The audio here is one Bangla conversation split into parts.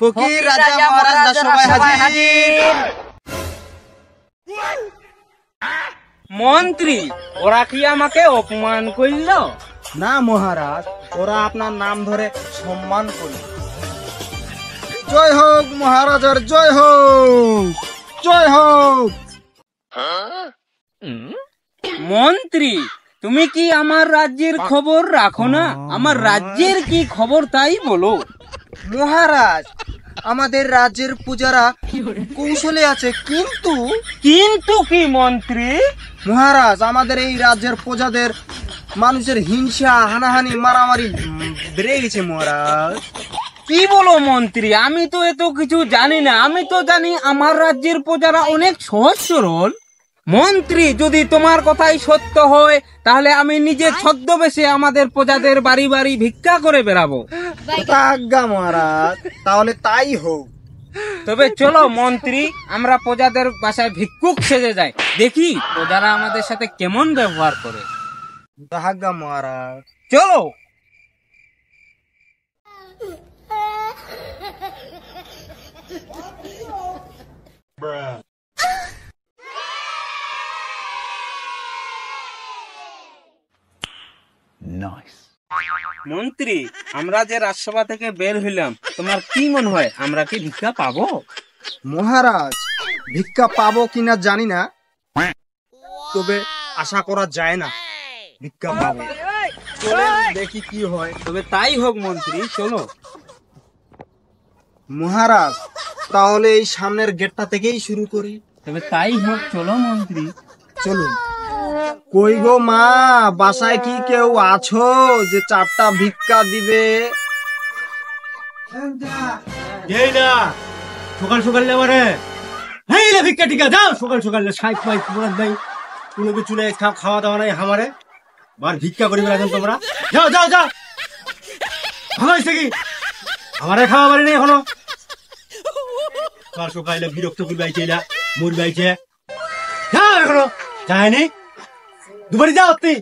ফকির রাজা মহারাজ সবাই হাজির। মন্ত্রী, ওরা কি আমাকে অপমান করল? না মহারাজ, ওরা আপনার নাম ধরে সম্মান করল। জয় হোক মহারাজার, জয় হোক, জয় হোক। মন্ত্রী, তুমি কি আমার রাজ্যের খবর রাখো না? আমার রাজ্যের কি খবর তাই বলো। মহারাজ, আমাদের রাজ্যের পূজারা কৌশলে আছে, কিন্তু কিন্তু কি মন্ত্রী? মহারাজ, আমাদের এই রাজ্যের প্রজাদের মানুষের হিংসা, হানাহানি, মারামারি বেড়ে গেছে মহারাজ। কি বলো মন্ত্রী? আমি তো এত কিছু জানি না। আমি তো জানি আমার রাজ্যের প্রজারা অনেক সহজ সরল। মন্ত্রী, যদি তোমার কথাই সত্য হয় তাহলে আমি নিজে ছদ্মবেশে আমাদের প্রজাদের বাড়ি বাড়ি ভিক্ষা করে বেড়াবো। আজ্ঞা মহারাজ, তাহলে তাই হোক। তবে চলো মন্ত্রী, আমরা প্রজাদের বাসায় ভিক্ষুক সেজে যাই, দেখি প্রজারা আমাদের সাথে কেমন ব্যবহার করে। আজ্ঞা মহারাজ, চলো। মন্ত্রী, আমরা যে রাজসভা থেকে বের হইলাম, তোমার কি মনে হয় আমরা কি ভিক্ষা পাবো? মহারাজ, ভিক্ষা পাবো কিনা জানি না, তবে আশা করা যায় না ভিক্ষা পাবো। চলেন দেখি কি হয়। তবে তাই হোক মন্ত্রী, চলো। মহারাজ, তাহলে এই সামনের গেটটা থেকেই শুরু করি। তবে তাই হোক, চলো মন্ত্রী। চলুন। কই গো মা, বাসায় কি কেউ আছো যে 4টা ভিক্ষা দিবে? সকাল সকাল লেবারে ভিক্ষা টিকা যাও। সকাল সকাল সাইক মাইক নাই, কোনো কিছু নেই, খাওয়া দাওয়া নাই আমারে, বার ভিক্ষা করিবে এখন তোমরা। যাও যাও যাও, ভাবাইছে কি আমারে খাওয়া বাড়ি নেই এখনো। সকাল সকালে বিরক্ত করবাইছে, মুর বাইছে। যাও এখনো যায়নি, দুবারই যাও তুই।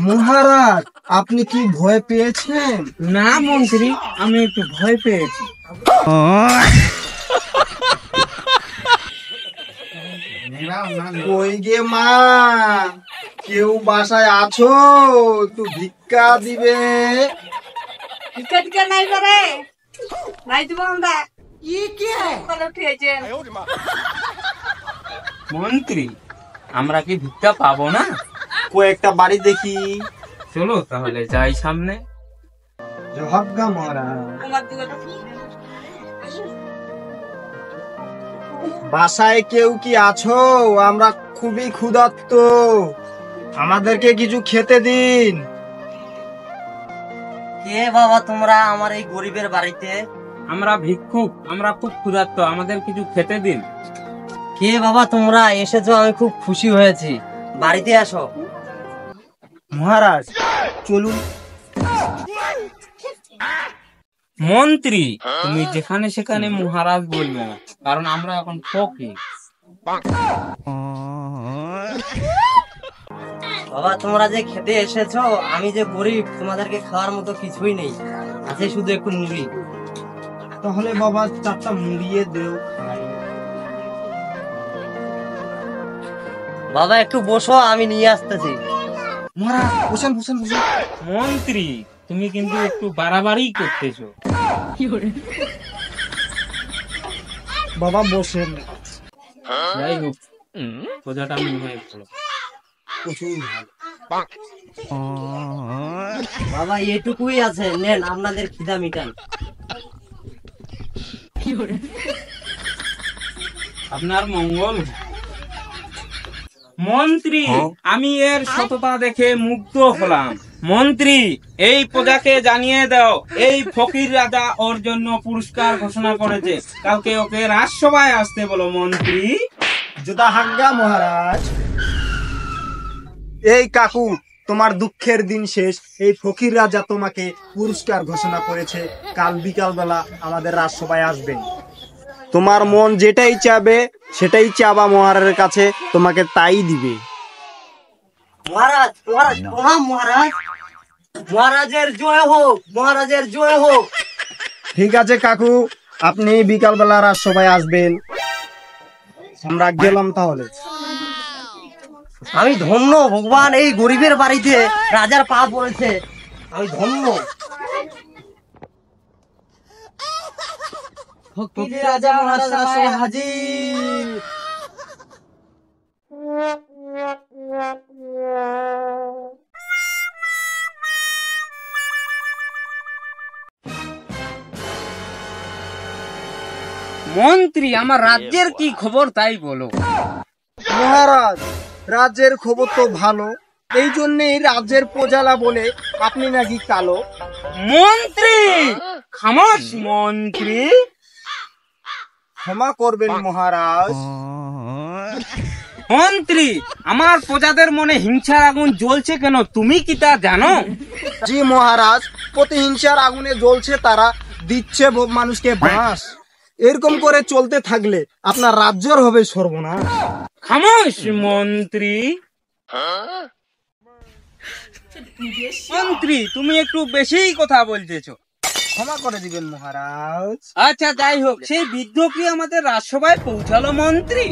মহারাজ, আপনি কি ভয় পেয়েছেন? না মন্ত্রী, আমি একটু ভয় পেয়েছি। কই গে মা, কেউ বাসায় আছো তো ভিক্ষা দিবে? ভিক্ষা টিকা নাই করে নাই দিব আমরা। মন্ত্রী, আমরা কি ভিক্ষা পাবো না? কয়েকটা বাড়ি দেখি। চলো তাহলে যাই সামনে। আজ্ঞা মহারাজ। বাসায় কেউ কি আছো? আমরা খুবই ক্ষুধার্ত, আমাদেরকে কিছু খেতে দিন। কে বাবা তোমরা আমার এই গরিবের বাড়িতে? আমরা ভিক্ষুক, আমরা খুব ক্ষুধার্ত, আমাদের কিছু খেতে দিন। কে বাবা তোমরা এসেছো, আমি খুব খুশি হয়েছি, বাড়িতে আসো। মহারাজ চলুন। মন্ত্রী, তুমি যেখানে সেখানে মহারাজ বলবে না, কারণ আমরা এখন ফকির। বাবা তোমরা যে খেতে এসেছো, আমি যে গরিব, তোমাদেরকে খাওয়ার মতো কিছুই নেই, আছে শুধু একটু মুড়ি। তাহলে বাবা 4টা মুড়িয়ে দেও। বাবা একটু বসো, আমি নিয়ে আসতেছি। মহারাজ বসেন বসেন বসেন। মন্ত্রী, তুমি কিন্তু একটু বাড়াবাড়ি করতেছো। বাবা বসেন। যাই হোক, প্রজাটা মনে হয় ভালো। বাবা এটুকুই আছে, নেন আপনাদের খিদা মিটান। আপনার মঙ্গল। মন্ত্রী, আমি এর সততা দেখে মুগ্ধ হলাম। মন্ত্রী, এই প্রজাকে জানিয়ে দাও এই ফকির রাজা ওর জন্য পুরস্কার ঘোষণা করেছে, কালকে ওকে রাজসভায় আসতে বলো মন্ত্রী। যথাজ্ঞা মহারাজ। এই কাকু, তোমার দুঃখের দিন শেষ। এই ফকির রাজা তোমাকে পুরস্কার ঘোষণা করেছে, কাল বিকাল বেলা আমাদের রাজসভায় আসবে। তোমার মন যেটাই চাবে সেটাই চাবা মহারাজের কাছে, তোমাকে তাই দিবে। মহারাজ মহারাজ প্রণাম মহারাজ। মহারাজের জয় হোক, মহারাজের জয় হোক। ঠিক আছে কাকু, আপনি বিকালবেলা রাজসভায় আসবেন। আমরা গেলাম তাহলে। আমি ধন্য ভগবান, এই গরিবের বাড়িতে রাজার পা পড়েছে, আমি ধন্য। ফকির রাজা মহারাজ রাজসভায় হাজির। মন্ত্রী, আমার রাজ্যের কি খবর তাই বলো। মহারাজ, রাজ্যের খবর তো ভালো, এই জন্যই রাজ্যের প্রজালা বলে আপনি নাকি কালো। মন্ত্রী খামোশ মন্ত্রী। ক্ষমা করবেন মহারাজ। মন্ত্রী, আমার প্রজাদের মনে হিংসার আগুন জ্বলছে কেন, তুমি কি তা জানো? জি মহারাজ, প্রতিহিংসার আগুনে জ্বলছে, তারা দিচ্ছে মানুষকে বাঁশ। এরকম করে চলতে থাকলে আপনার রাজ্যর হবে সর্বনাশ। খামোশ মন্ত্রী। মন্ত্রী, তুমি একটু বেশিই কথা বলতেছো। ক্ষমা করে দিবেন মহারাজ। আচ্ছা যাই হোক, সেই বৃদ্ধ কি আমাদের রাজসভায় পৌঁছালো মন্ত্রী?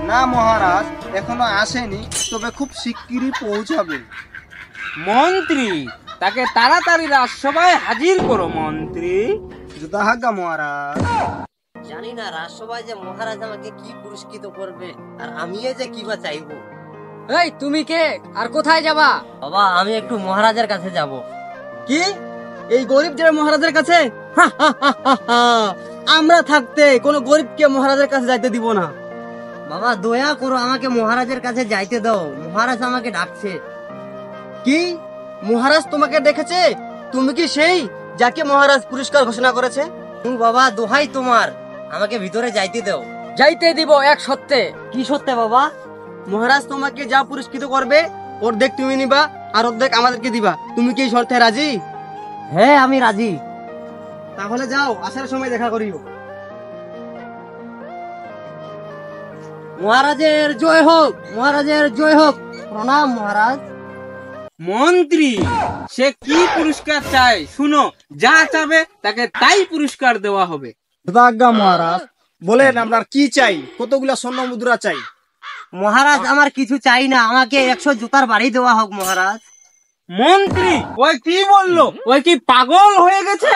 না মহারাজ, এখনো আসেনি, তবে খুব শিগগিরই পৌঁছাবে। মন্ত্রী, তাকে তাড়াতাড়ি রাজসভায় হাজির করো মন্ত্রী। যথাজ্ঞা মহারাজ। জানি না রাজসভায় যে মহারাজ আমাকে কি পুরস্কৃত করবে, আর আমি যে কি বা চাইবো। এই তুমি কে আর কোথায় যাবা? বাবা, আমি একটু মহারাজের কাছে যাব। কি এই গরিব যারা মহারাজের কাছে? আমরা থাকতে কোনো গরিবকে মহারাজের কাছে যাইতে দিব না। বাবা দয়া করো, আমাকে মহারাজের কাছে যাইতে দাও, মহারাজ আমাকে ডাকছে। কি মহারাজ তোমাকে দেখেছে? তুমি কি সেই যাকে মহারাজ পুরস্কার ঘোষণা করেছে? বাবা দোহাই তোমার, আমাকে ভিতরে যাইতে দাও। যাইতে দিব এক সত্যে। কি সত্যি বাবা? মহারাজ তোমাকে যা পুরস্কৃত করবে অর্ধেক তুমি নিবা আর অর্ধেক আমাদেরকে দিবা। তুমি কি এই শর্তে রাজি? হ্যাঁ আমি রাজি। তাহলে যাও, আসার সময় দেখা করিও। মহারাজের জয় হোক, মহারাজের জয় হোক। প্রণাম মহারাজ। মন্ত্রী, সে কি পুরস্কার চায় শুনো, যা চাবে তাকে তাই পুরস্কার দেওয়া হবে। যথাজ্ঞা মহারাজ। বলেন আপনার কি চাই, কতগুলা স্বর্ণ মুদ্রা চাই? মহারাজ আমার কিছু চাই না, আমাকে 100 জুতার বাড়ি দেওয়া হোক মহারাজ। মন্ত্রী, ওই কি বললো? ওই কি পাগল হয়ে গেছে?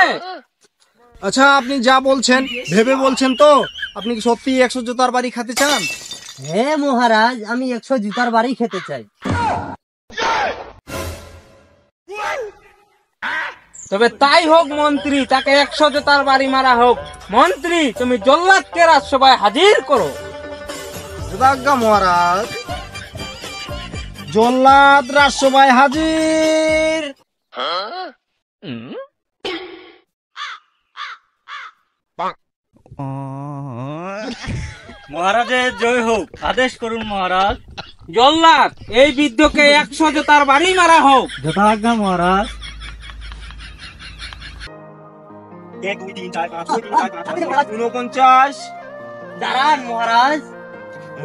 আচ্ছা, আপনি যা বলছেন ভেবে বলছেন তো? আপনি কি সত্যি 100 জুতার বাড়ি খেতে চান? হ্যাঁ মহারাজ, আমি 100 জুতার বাড়ি খেতে চাই। তবে তাই হোক মন্ত্রী, তাকে 100 জোতার বাড়ি মারা হোক। মন্ত্রী, তুমি জল্লাদকে রাজসভায় হাজির করো। যথাজ্ঞা মহারাজ। জল্লাদ রাজসভায় হাজির। মহারাজের জয় হোক, আদেশ করুন মহারাজ। জল্লাদ, এই বৃদ্ধকে 100 জোতার বাড়ি মারা হোক। যথাজ্ঞা মহারাজ। 49। দাঁড়ান মহারাজ।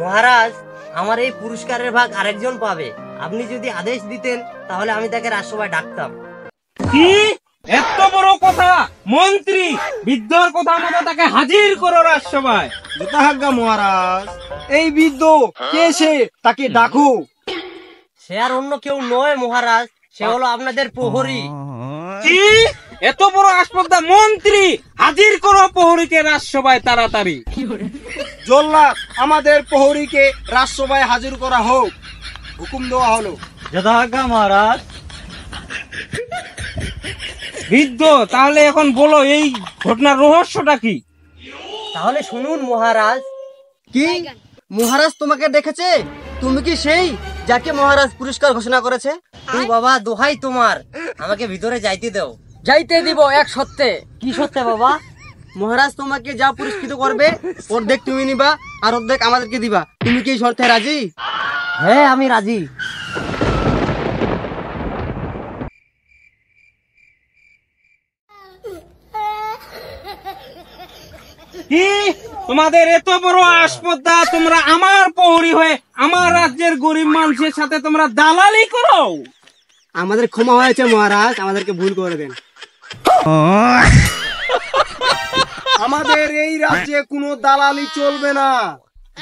মহারাজ, আমার এই পুরস্কারের ভাগ আরেকজন পাবে। আপনি যদি আদেশ দিতেন তাহলে আমি তাকে রাজসভায় ডাকতাম। কি এত বড় কথা? মন্ত্রী, বৃদ্ধর কথা মতো তাকে হাজির করো রাজসভায়। যথাজ্ঞা মহারাজ। এই বৃদ্ধ কে সে, তাকে ডাকো। সে আর অন্য কেউ নয় মহারাজ, সে হলো আপনাদের প্রহরী। কি এত বড় আসপর্দা? মন্ত্রী, হাজির করো প্রহরীকে রাজসভায় তাড়াতাড়ি। জল্লাদ, আমাদের প্রহরীকে রাজসভায় হাজির করা হোক। হুকুম দেওয়া হলো। যথাজ্ঞা মহারাজ। বৃদ্ধ, তাহলে এখন বলো এই ঘটনার রহস্যটা কি? তাহলে শুনুন মহারাজ। কি মহারাজ তোমাকে দেখেছে? তুমি কি সেই যাকে মহারাজ পুরস্কার ঘোষণা করেছে? বাবা দোহাই তোমার, আমাকে ভিতরে যাইতে দাও। যাইতে দিব এক সত্যে। কি সত্যি বাবা? মহারাজ তোমাকে যা পুরস্কৃত করবে অর্ধেক তুমি নিবা আর অর্ধেক আমাদেরকে দিবা। তুমি কি এই শর্তে রাজি? হ্যাঁ আমি রাজি। কি তোমাদের এত বড় আসপর্দা? তোমরা আমার প্রহরী হয়ে আমার রাজ্যের গরিব মানুষের সাথে তোমরা দালালি করো? আমাদের ক্ষমা হয়েছে মহারাজ, আমাদেরকে ভুল করে দেন। আমাদের এই রাজ্যে কোনো দালালি চলবে না।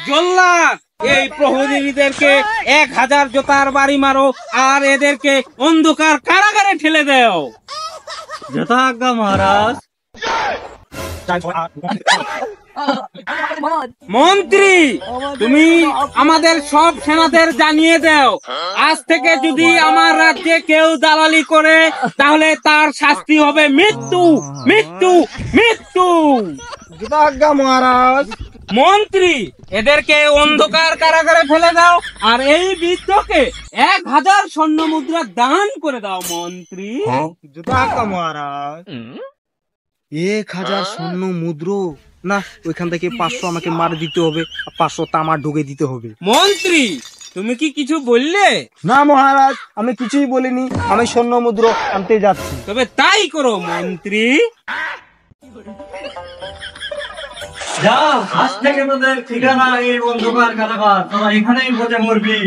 জল্লাদ, এই প্রহরীদেরকে 1000 জোতার বাড়ি মারো আর এদেরকে অন্ধকার কারাগারে ঠেলে দাও। যথাজ্ঞা মহারাজ। মন্ত্রী, তুমি আমাদের সব সেনাদের জানিয়ে দাও, আজ থেকে যদি আমার রাজ্যে কেউ দালালি করে তাহলে তার শাস্তি হবে মৃত্যু, মৃত্যু, মৃত্যু। যথাজ্ঞা মহারাজ। মন্ত্রী, এদেরকে অন্ধকার কারাগারে ফেলে দাও আর এই বৃদ্ধকে 1000 স্বর্ণ মুদ্রা দান করে দাও। মন্ত্রী, যথাজ্ঞা মহারাজ। 1000 স্বর্ণ মুদ্র না, ওইখান থেকে 500 আমাকে মার দিতে হবে, 500 তামার ঢুকে দিতে হবে। মন্ত্রী, তুমি কি কিছু বললে? না মহারাজ, আমি কিছুই বলিনি, আমি স্বর্ণ মুদ্র আনতে যাচ্ছি। তবে তাই করো মন্ত্রী। যাও, আজ থেকে তোদের ঠিকানা এই অন্ধকার কারাগার, তোরা এখানেই বসে মরবি।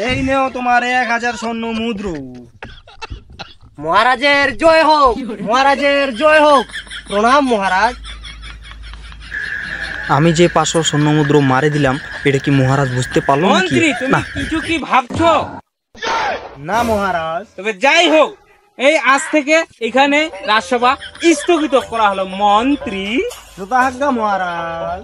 এই নেও তোমার 1000 স্বর্ণ মুদ্র। মহারাজের জয় হোক, মহারাজের জয় হোক। প্রণাম মহারাজ। আমি যে 500 স্বর্ণ মুদ্র মারে দিলাম, এটা কি মহারাজ বুঝতে পারলো নাকি? মন্ত্রী, তুমি কিছু কি ভাবছো? না মহারাজ। তবে যাই হোক, এই আজ থেকে এখানে রাজসভা স্থগিত করা হলো। মন্ত্রী, যথাজ্ঞা মহারাজ।